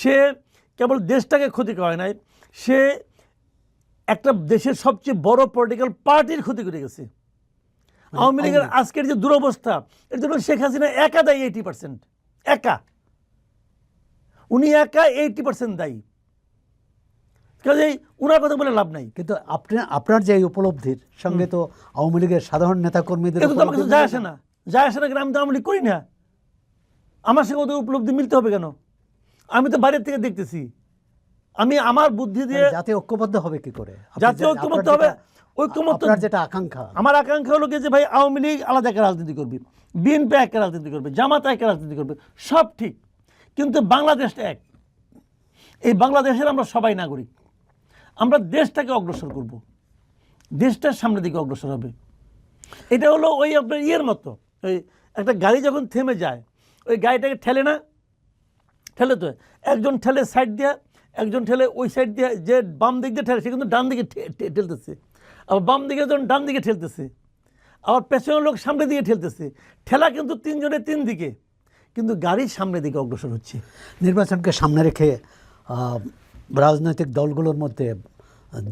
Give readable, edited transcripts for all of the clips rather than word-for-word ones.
সে কেবল দেশটাকে ক্ষতি করে নাই, সে একটা দেশের সবচেয়ে বড় পলিটিক্যাল পার্টির ক্ষতি করে গেছে। আওয়ামী লীগের আজকের যে দুরবস্থা, এর জন্য শেখ হাসিনা একা দায়ী। 80% একা, উনি একা 80% দায়ী। কাজেই উনার কথা বলে লাভ নাই। কিন্তু আপনার যে উপলব্ধির সঙ্গে তো আওয়ামী লীগের সাধারণ নেতাকর্মীদের কিন্তু আমার কিছু যায় আসে না, যায় আসে না কেন? আমি তো আওয়ামী লীগ করি না, আমার সঙ্গে ওদের উপলব্ধি মিলতে হবে কেন? আমি তো বাইরের থেকে দেখতেছি। আমি আমার বুদ্ধি দিয়ে জাতীয় ঐক্যবদ্ধ হবে কি করে? জাতীয় ঐক্যমত্য হবে। ঐক্যমত্য যেটা আকাঙ্ক্ষা, আমার আকাঙ্ক্ষা হলো যে ভাই আওয়ামী লীগ আলাদা একটা রাজনীতি করবে, বিএনপি একটা রাজনীতি করবে, জামাত একটা রাজনীতি করবে, সব ঠিক, কিন্তু বাংলাদেশটা এক। এই বাংলাদেশের আমরা সবাই নাগরিক, আমরা দেশটাকে অগ্রসর করব, দেশটার সামনের দিকে অগ্রসর হবে। এটা হলো ওই আপনার ইয়ের মতো, ওই একটা গাড়ি যখন থেমে যায়, ওই গাড়িটাকে ঠেলে না, ঠেলে তো একজন ঠেলে সাইড দিয়ে, একজন ঠেলে ওই সাইড দিয়ে, যে বাম দিক দিয়ে ঠেলে সে কিন্তু ডান দিকে ঠেলতেছে, আবার বাম দিকে যখন ডান দিকে ঠেলতেছে, আবার পেছনের লোক সামনের দিকে ঠেলতেছে। ঠেলা কিন্তু তিনজনের তিন দিকে, কিন্তু গাড়ির সামনের দিকে অগ্রসর হচ্ছে। নির্বাচনকে সামনে রেখে রাজনৈতিক দলগুলোর মধ্যে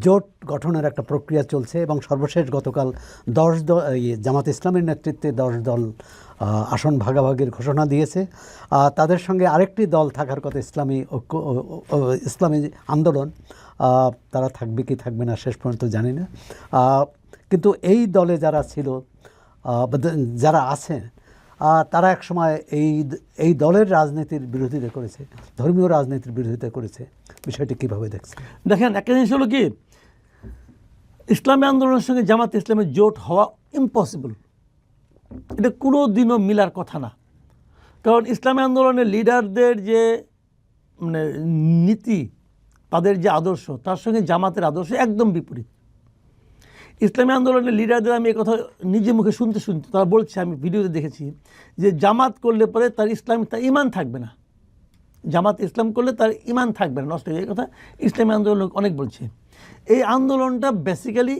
জোট গঠনের একটা প্রক্রিয়া চলছে এবং সর্বশেষ গতকাল 10 দল, জামাত ইসলামের নেতৃত্বে 10 দল আসন ভাগাভাগির ঘোষণা দিয়েছে। তাদের সঙ্গে আরেকটি দল থাকার কথা, ইসলামী ঐক্য, ইসলামী আন্দোলন। তারা থাকবে কি থাকবে না শেষ পর্যন্ত জানি না। কিন্তু এই দলে যারা ছিল, যারা আছে, তারা একসময় এই দলের রাজনীতির বিরোধিতা করেছে, ধর্মীয় রাজনীতির বিরোধিতা করেছে। বিষয়টি কীভাবে দেখছেন? দেখেন, একটা জিনিস হলো কি, ইসলামী আন্দোলনের সঙ্গে জামাত ইসলামের জোট হওয়া ইম্পসিবল। এটা কোনো দিনও মিলার কথা না। কারণ ইসলামী আন্দোলনের লিডারদের যে মানে নীতি, তাদের যে আদর্শ, তার সঙ্গে জামাতের আদর্শ একদম বিপরীত। ইসলামী আন্দোলনের লিডারদের আমি এই কথা নিজে মুখে শুনতে তারা বলছে, আমি ভিডিওতে দেখেছি, যে জামাত করলে পরে তার ইমান থাকবে না, জামাত ইসলাম করলে তার ইমান থাকবে না, নষ্ট হয়ে যায়। কথা ইসলামী আন্দোলন অনেক বলছে। এই আন্দোলনটা বেসিক্যালি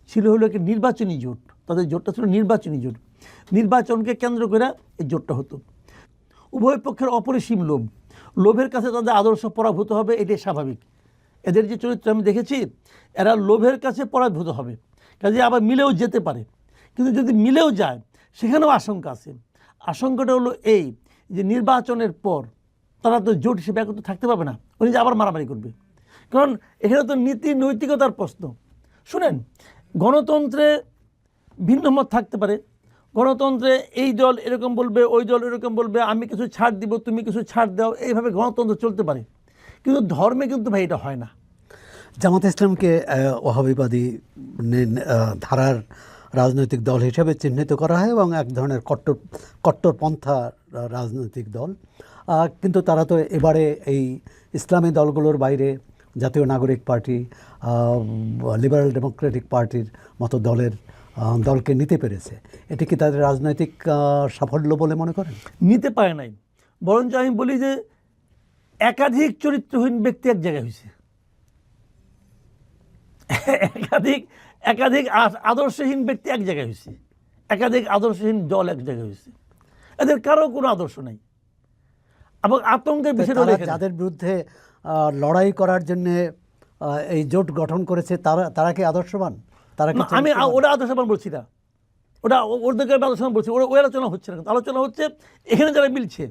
ছিল হলো একটি নির্বাচনী জোট, তাদের জোটটা ছিল নির্বাচনী জোট, নির্বাচনকে কেন্দ্র করে এই জোটটা হতো। উভয় পক্ষের অপরিসীম লোভের কাছে তাদের আদর্শ পরাভূত হবে, এটাই স্বাভাবিক। এদের যে চরিত্র আমি দেখেছি, এরা লোভের কাছে পরাভূত হবে, কাজে আবার মিলেও যেতে পারে। কিন্তু যদি মিলেও যায়, সেখানেও আশঙ্কা আছে। আশঙ্কাটা হলো এই যে নির্বাচনের পর তারা তো জোট হিসেবে একত্র থাকতে পারবে না, উনি যে আবার মারামারি করবে। কারণ এখানে তো নীতি নৈতিকতার প্রশ্ন। শুনেন, গণতন্ত্রে ভিন্ন মত থাকতে পারে, গণতন্ত্রে এই দল এরকম বলবে, ওই দল এরকম বলবে, আমি কিছু ছাড় দিব, তুমি কিছু ছাড় দাও, এইভাবে গণতন্ত্র চলতে পারে। কিন্তু ধর্মে কিন্তু ভাই এটা হয় না। জামাত ইসলামকে ওয়াহাবিবাদী ধারার রাজনৈতিক দল হিসেবে চিহ্নিত করা হয় এবং এক ধরনের কট্টরপন্থা রাজনৈতিক দল। কিন্তু তারা তো এবারে এই ইসলামী দলগুলোর বাইরে জাতীয় নাগরিক পার্টি, লিবারেল ডেমোক্রেটিক পার্টির মতো দলকে নিতে পেরেছে। এটি কি তাদের রাজনৈতিক সাফল্য বলে মনে করেন? নিতে পারে নাই, বরঞ্চ আমি বলি যে একাধিক চরিত্রহীন ব্যক্তি এক জায়গায় হয়েছে, একাধিক আদর্শহীন ব্যক্তি এক জায়গায় হয়েছে, একাধিক আদর্শহীন দল এক জায়গায় হয়েছে। এদের কারো কোনো আদর্শ নাই এবং আতঙ্কের বিষয়। যাদের বিরুদ্ধে লড়াই করার জন্য এই জোট গঠন করেছে, তারা কি আদর্শবান? আমি ওরা আদর্শবান বলছি না, ওটা ওদেরকে আদর্শবান বলছি, ওই আলোচনা হচ্ছে না। আলোচনা হচ্ছে এখানে যারা মিলছে।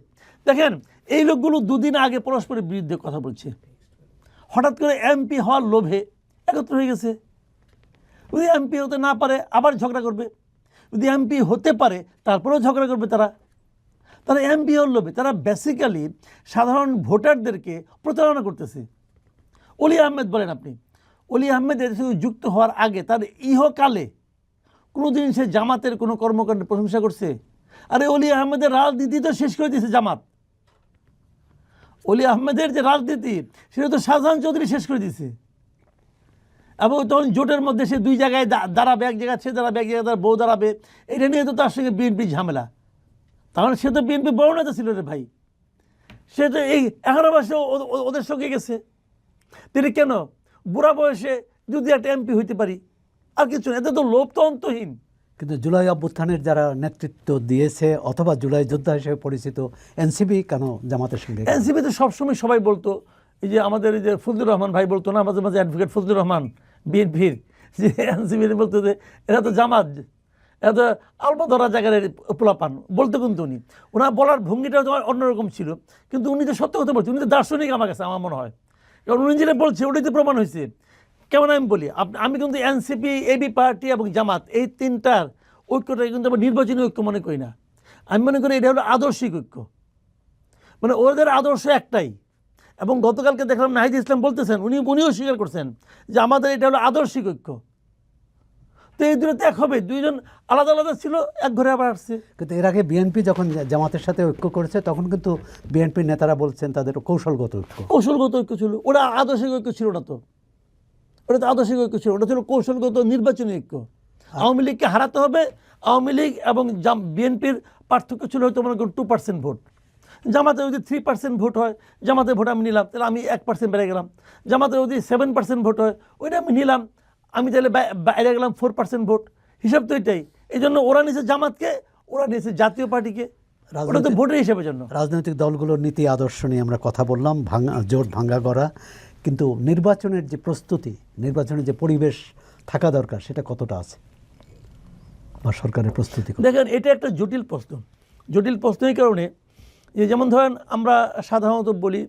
দেখেন, এই লোকগুলো দুদিন আগে পরস্পরের বিরুদ্ধে কথা বলছে, হঠাৎ করে এমপি হওয়ার লোভে একত্র হয়ে গেছে। যদি এমপি হতে না পারে আবার ঝগড়া করবে, যদি এমপি হতে পারে তারপরেও ঝগড়া করবে। তারা এমপি হওয়ার লোভে তারা বেসিক্যালি সাধারণ ভোটারদেরকে প্রতারণা করতেছে। অলি আহমেদ বলেন আপনি, অলি আহমেদ এর সঙ্গে যুক্ত হওয়ার আগে তার ইহকালে কোনোদিন সে জামাতের কোনো কর্মকাণ্ডের প্রশংসা করছে? আরে অলি আহমেদের রাজনীতি তো শেষ করে দিয়েছে জামাত। অলি আহমেদের যে রাজনীতি, সেটা তো শাহজাহান চৌধুরী শেষ করে দিয়েছে। এবং তখন জোটের মধ্যে সে দুই জায়গায় দাঁড়াবে, এক জায়গায় সে দাঁড়াবে, এক জায়গায় তার বউ দাঁড়াবে, এটা নিয়ে তো তার সঙ্গে বিএনপি ঝামেলা। তাহলে সে তো বিএনপি বড় নেতা ছিল রে ভাই, সে তো এই 11 বয়সে ওদের সঙ্গে গেছে। তিনি কেন বুড়া বয়সে যদি একটা এমপি হইতে পারি, আর কিছু না, এতে তো লোভ তো অন্তহীন। কিন্তু জুলাই অভ্যুত্থানের যারা নেতৃত্ব দিয়েছে অথবা জুলাই যোদ্ধা হিসেবে পরিচিত এনসিপি কেন জামাতের সঙ্গে? এনসিপি তো সবসময় সবাই বলতো এই যে আমাদের এই যে ফজলুর রহমান ভাই বলতো না মাঝে মাঝে, অ্যাডভোকেট ফজলুর রহমান বিএনপির, যে এনসিপির বলতো যে এরা তো জামাত, এরা তো আলবা ধরা জায়গার পোলাপান বলতো, কিন্তু ওনার বলার ভঙ্গিটা তোমার অন্যরকম ছিল, কিন্তু উনি তো সত্য কথা বলছেন, উনি তো দার্শনিক আমার কাছে, আমার মনে হয়, কারণ উনি যেটা বলছে ওটাই তো প্রমাণ হয়েছে। কেমন আমি বলি, আমি কিন্তু এনসিপি, এবি পার্টি এবং জামাত এই তিনটার ঐক্যটাকে কিন্তু আমি নির্বাচনী ঐক্য মনে করি না। আমি মনে করি এটা হলো আদর্শিক ঐক্য, মানে ওদের আদর্শ একটাই। এবং গতকালকে দেখলাম নাহিদ ইসলাম বলতেছেন, উনিও স্বীকার করছেন যে আমাদের এটা হলো আদর্শিক ঐক্য। তো এই দুটো এক হবে, দুইজন আলাদা আলাদা ছিল, এক ঘরে আবার আসছে। কিন্তু এর আগে বিএনপি যখন জামাতের সাথে ঐক্য করেছে তখন কিন্তু বিএনপির নেতারা বলছেন তাদের কৌশলগত ঐক্য। কৌশলগত ঐক্য ছিল, ওটা আদর্শিক ঐক্য ছিল না তো, ওটা তো আদর্শিক ঐক্য ছিল, ওটা ছিল কৌশলগত নির্বাচনী ঐক্য। আওয়ামী লীগকে হারাতে হবে, আওয়ামী লীগ এবং বিএনপির পার্থক্য ছিল হয়তো মনে করুন 2% ভোট। জামাতে যদি 3% ভোট হয়, জামাতে ভোট আমি নিলাম, তাহলে আমি 1% বেড়ে গেলাম। জামাতে যদি 7% ভোট হয়, ওইটা আমি নিলাম, আমি তাহলে বাইরে গেলাম 4% ভোট। হিসাব তো এটাই। এই জন্য ওরা নিয়েছে জামাতকে, ওরা নিয়েছে জাতীয় পার্টিকে, ওটা তো ভোটের হিসাবের জন্য। রাজনৈতিক দলগুলোর নীতি আদর্শ নিয়ে আমরা কথা বললাম, জোট ভাঙ্গা করা, কিন্তু নির্বাচনের যে প্রস্তুতি, নির্বাচনের যে পরিবেশ থাকা দরকার সেটা কতটা আছে, বা সরকারের প্রস্তুতি? দেখেন, এটা একটা জটিল প্রশ্ন। জটিল প্রশ্ন এই কারণে যে, যেমন ধরেন আমরা সাধারণত বলি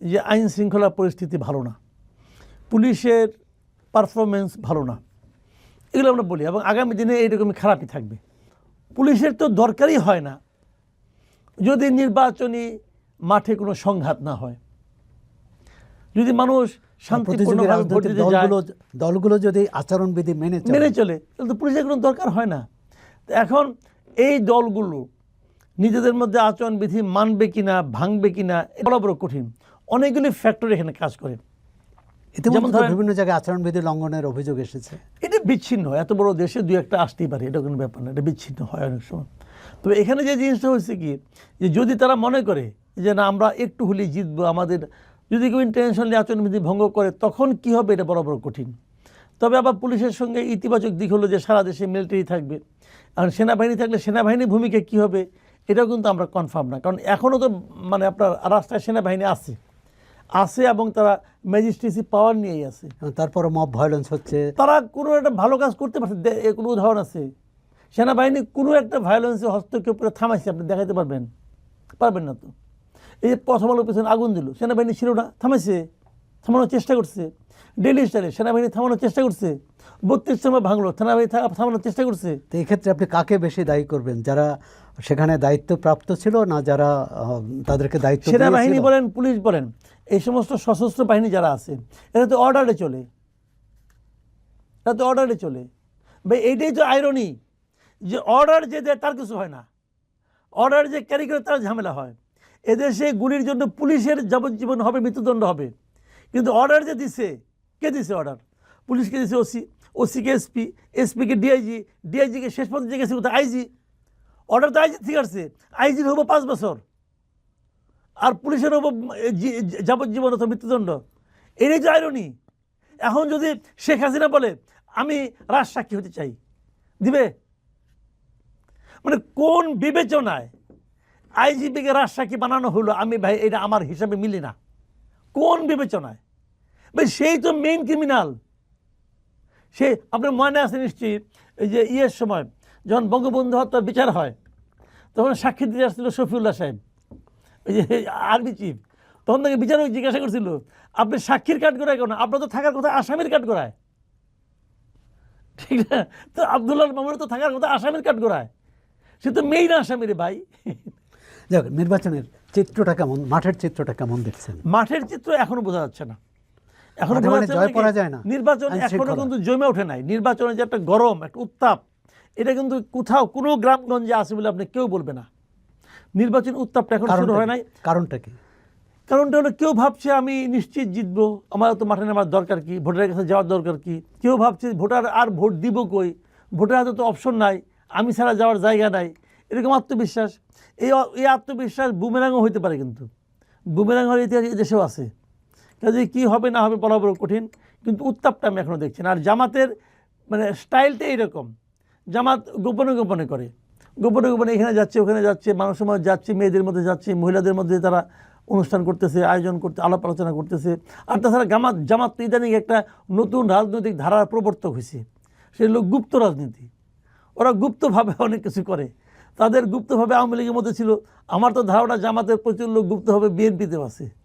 যে আইন শৃঙ্খলা পরিস্থিতি ভালো না, পুলিশের পারফরমেন্স ভালো না, এগুলো আমরা বলি, এবং আগামী দিনে এইরকমই খারাপই থাকবে। পুলিশের তো দরকারই হয় না যদি নির্বাচনী মাঠে কোনো সংঘাত না হয়, যদি মানুষ শান্তিপূর্ণভাবে ভোট দিতে যায়, দলগুলো যদি আচরণবিধি মেনে চলে, তাহলে তো পুলিশের কোনো দরকার হয় না। তো এখন এই দলগুলো নিজেদের মধ্যে আচরণবিধি মানবে কিনা, ভাঙবে কিনা, বড় বড় কঠিন। অনেকগুলি ফ্যাক্টর এখানে কাজ করে। যেমন বিভিন্ন জায়গায় আচরণবিধি লঙ্ঘনের অভিযোগ এসেছে। এটা বিচ্ছিন্ন, এত বড় দেশে দুই একটা আসতেই পারে, এটা কোনো ব্যাপার না, এটা বিচ্ছিন্ন হয় অনেক সময়। তবে এখানে যে জিনিসটা হচ্ছে কি, যে যদি তারা মনে করে যে না আমরা একটু হলেই জিতবো, আমাদের যদি কেউ ইন্টারন্যাশনালি আচরণবিধি ভঙ্গ করে, তখন কি হবে, এটা বড় বড় কঠিন। তবে আবার পুলিশের সঙ্গে ইতিবাচক দিক হলো যে সারা দেশে মিলিটারি থাকবে, আর সেনাবাহিনী থাকলে সেনাবাহিনীর ভূমিকা কী হবে, এটাও কিন্তু আমরা কনফার্ম না। কারণ এখনও তো মানে আপনার রাস্তায় সেনাবাহিনী আছে, এবং তারা ম্যাজিস্ট্রেসি পাওয়ার নিয়েই আছে। তারপরে মব ভায়োলেন্স হচ্ছে, তারা কোনো একটা ভালো কাজ করতে পারছে, কোনো উদাহরণ আছে সেনাবাহিনী কোনো একটা ভায়োলেন্সে হস্তক্ষেপ করে থামাইছে, আপনি দেখাতে পারবেন? পারবেন না তো। এই যে প্রথম আলোর পেছনে আগুন দিল, সেনাবাহিনী ছিল না, থামাইছে, থামানোর চেষ্টা করছে। ডেইলি স্টারে সেনাবাহিনী থামানোর চেষ্টা করছে, 32 সময় ভাঙলো, সেনাবাহিনী থামানোর চেষ্টা করছে। তো এই ক্ষেত্রে আপনি কাকে বেশি দায়ী করবেন, যারা সেখানে দায়িত্বপ্রাপ্ত ছিল না যারা তাদেরকে দায়িত্ব? সেনাবাহিনী বলেন, পুলিশ বলেন, এই সমস্ত সশস্ত্র বাহিনী যারা আছে, এরা তো অর্ডারে চলে, ভাই। এইটাই তো আইরনি, যে অর্ডার যে দেয় তার কিছু হয় না, অর্ডার যে ক্যারি করে তার ঝামেলা হয়। এদেশে গুলির জন্য পুলিশের যাবজ্জীবন হবে, মৃত্যুদণ্ড হবে, কিন্তু অর্ডার যে দিছে, কে দিছে অর্ডার? পুলিশকে দিছে ওসি, ওসিকে এসপি, এসপিকে ডিআইজি, ডিআইজিকে শেষ পর্যন্ত যে গেছে কোথায় আইজি। অর্ডার তো আইজি ঠিক আছে, আইজির হবো 5 বছর, আর পুলিশের হবো যাবজ্জীবন অথবা মৃত্যুদণ্ড। এটাই তো আইরনি। এখন যদি শেখ হাসিনা বলে আমি রাজসাক্ষী হতে চাই, দিবে? মানে কোন বিবেচনায় আইজিপিকে রাজসাক্ষী বানানো হলো? আমি ভাই এটা আমার হিসাবে মিলি না। কোন বিবেচনায়? ভাই সেই তো মেইন ক্রিমিনাল। সে আপনার মনে আছে নিশ্চয়ই, এই যে সময় যখন বঙ্গবন্ধু হত্যার বিচার হয়, তখন সাক্ষী দিতে আসছিল শফিউল্লাহ সাহেব, ওই যে আর্মি চিফ। তখন তাকে বিচারক জিজ্ঞাসা করছিল, আপনি সাক্ষীর কাঠ করায় কেন? আপনার তো থাকার কথা আসামির কাঠ করায়, ঠিক না? তো আব্দুল্লাহ মামুনের তো থাকার কথা আসামির কাঠ করায়, সে তো মেইন আসামির ভাই। যাক, নির্বাচনের চিত্রটা কেমন, মাঠের চিত্রটা কেমন দেখছেন? মাঠের চিত্র এখনো বোঝা যাচ্ছে না, এখনো জয় পড়া যায় না। নির্বাচন এখনো কিন্তু জমে ওঠে নাই। নির্বাচনের যে একটা গরম, একটা উত্তাপ, এটা কিন্তু কোথাও কোনো গ্রামগঞ্জে আছে বলে আপনি কেউ বলবে না। নির্বাচন উত্তাপটা এখন শুরু হয় নাই। কারণটা কি? কারণটা হলো কেউ ভাবছে আমি নিশ্চিত জিতবো, আমার তো মাঠে নামার দরকার কি, ভোটারের কাছে যাওয়ার দরকার কি। কেউ ভাবছে ভোটার আর ভোট দিব কই, ভোটার হাতে তো অপশন নাই, আমি ছাড়া যাওয়ার জায়গা নাই, এরকম আত্মবিশ্বাস। এই আত্মবিশ্বাস বুমেরাংও হইতে পারে, কিন্তু বুমেরাং হওয়ার ইতিহাস এই দেশেও আছে। কাজে কী হবে না হবে বলা বড় কঠিন, কিন্তু উত্তাপটা আমি এখনও দেখছি না। আর জামাতের মানে স্টাইলটা এইরকম, জামাত গোপনে গোপনে করে, গোপনে গোপনে এখানে যাচ্ছে ওখানে যাচ্ছে, মানুষের মধ্যে যাচ্ছে, মেয়েদের মধ্যে যাচ্ছে, মহিলাদের মধ্যে তারা অনুষ্ঠান করতেছে, আয়োজন করতে, আলাপ আলোচনা করতেছে। আর তাছাড়া জামাত তো ইদানিং একটা নতুন রাজনৈতিক ধারার প্রবর্তক হয়েছে, সেগুলো গুপ্ত রাজনীতি। ওরা গুপ্তভাবে অনেক কিছু করে। তাদের গুপ্তভাবে আওয়ামী লীগের মধ্যে ছিল। আমার তো ধারণা জামাতের প্রচুর লোক গুপ্তভাবে বিএনপিতেও আছে।